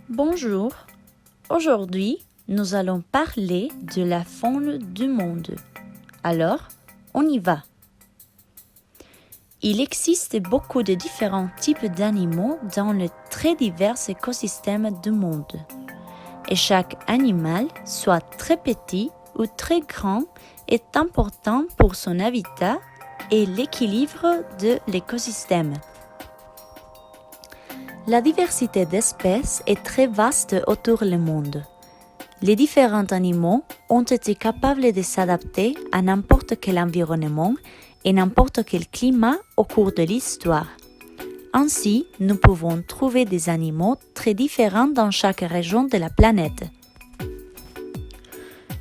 Bonjour, aujourd'hui nous allons parler de la faune du monde. Alors, on y va. Il existe beaucoup de différents types d'animaux dans les très divers écosystèmes du monde. Et chaque animal, soit très petit ou très grand, est important pour son habitat et l'équilibre de l'écosystème. La diversité d'espèces est très vaste autour du monde. Les différents animaux ont été capables de s'adapter à n'importe quel environnement et n'importe quel climat au cours de l'histoire. Ainsi, nous pouvons trouver des animaux très différents dans chaque région de la planète.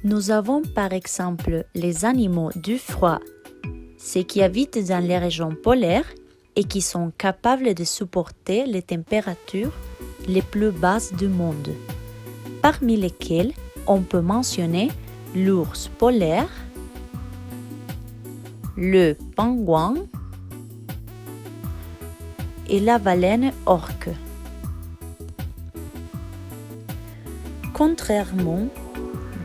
Nous avons par exemple les animaux du froid, ceux qui habitent dans les régions polaires et qui sont capables de supporter les températures les plus basses du monde, parmi lesquels on peut mentionner l'ours polaire, le pingouin et la baleine orque. Contrairement,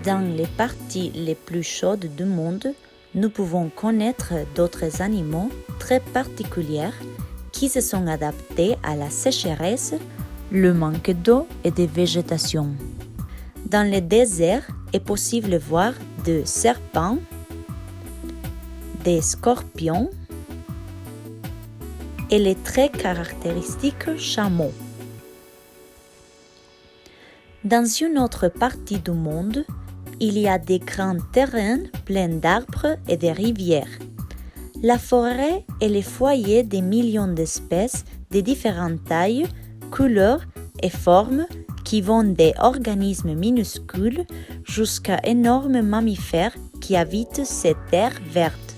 dans les parties les plus chaudes du monde, nous pouvons connaître d'autres animaux très particuliers qui se sont adaptés à la sécheresse, le manque d'eau et de végétation. Dans les déserts, est possible voir des serpents, des scorpions et les très caractéristiques chameaux. Dans une autre partie du monde, il y a des grands terrains pleins d'arbres et de rivières. La forêt est le foyer des millions d'espèces de différentes tailles, couleurs et formes qui vont des organismes minuscules jusqu'à énormes mammifères qui habitent ces terres vertes.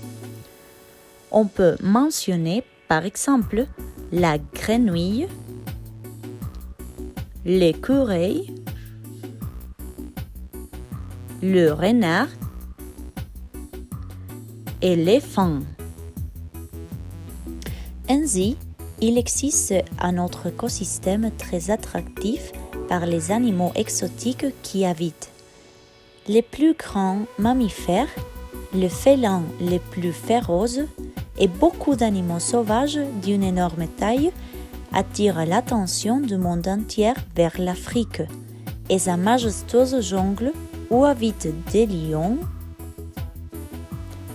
On peut mentionner par exemple la grenouille, l'écureuil, le renard et les faunes. Ainsi, il existe un autre écosystème très attractif par les animaux exotiques qui habitent. Les plus grands mammifères, les félins les plus féroces et beaucoup d'animaux sauvages d'une énorme taille attirent l'attention du monde entier vers l'Afrique et sa majestueuse jungle où habitent des lions,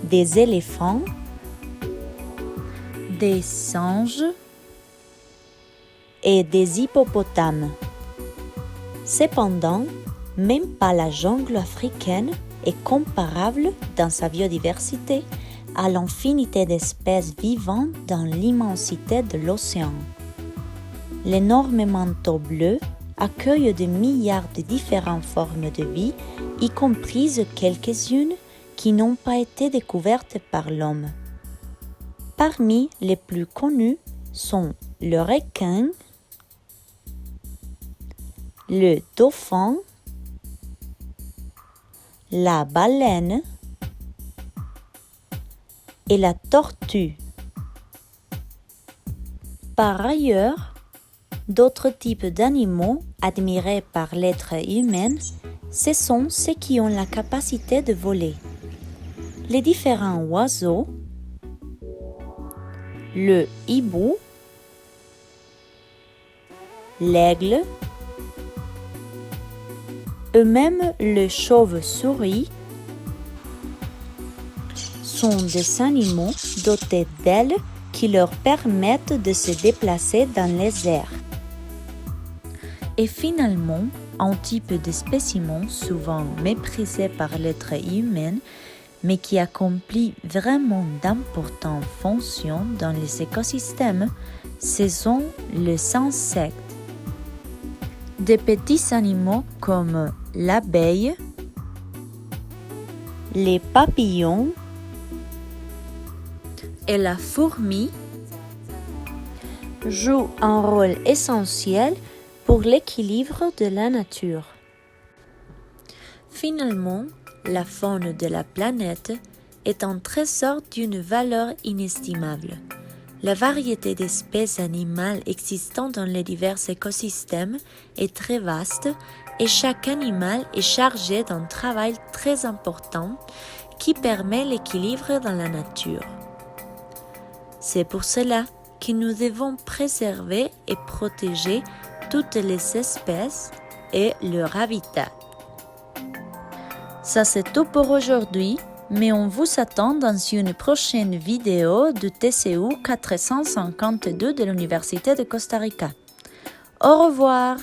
des éléphants, des singes et des hippopotames. Cependant, même pas la jungle africaine est comparable dans sa biodiversité à l'infinité d'espèces vivantes dans l'immensité de l'océan. L'énorme manteau bleu accueille des milliards de différentes formes de vie, y compris quelques-unes qui n'ont pas été découvertes par l'homme. Parmi les plus connus sont le requin, le dauphin, la baleine et la tortue. Par ailleurs, d'autres types d'animaux admirés par l'être humain, ce sont ceux qui ont la capacité de voler. Les différents oiseaux, le hibou, l'aigle, et même le chauve-souris sont des animaux dotés d'ailes qui leur permettent de se déplacer dans les airs. Et finalement, un type de spécimen souvent méprisé par l'être humain, mais qui accomplit vraiment d'importantes fonctions dans les écosystèmes, ce sont les insectes. Des petits animaux comme l'abeille, les papillons et la fourmi jouent un rôle essentiel pour l'équilibre de la nature. Finalement, la faune de la planète est un trésor d'une valeur inestimable. La variété d'espèces animales existant dans les divers écosystèmes est très vaste et chaque animal est chargé d'un travail très important qui permet l'équilibre dans la nature. C'est pour cela que nous devons préserver et protéger toutes les espèces et leur habitat. Ça c'est tout pour aujourd'hui, mais on vous attend dans une prochaine vidéo du TCU 452 de l'Université de Costa Rica. Au revoir!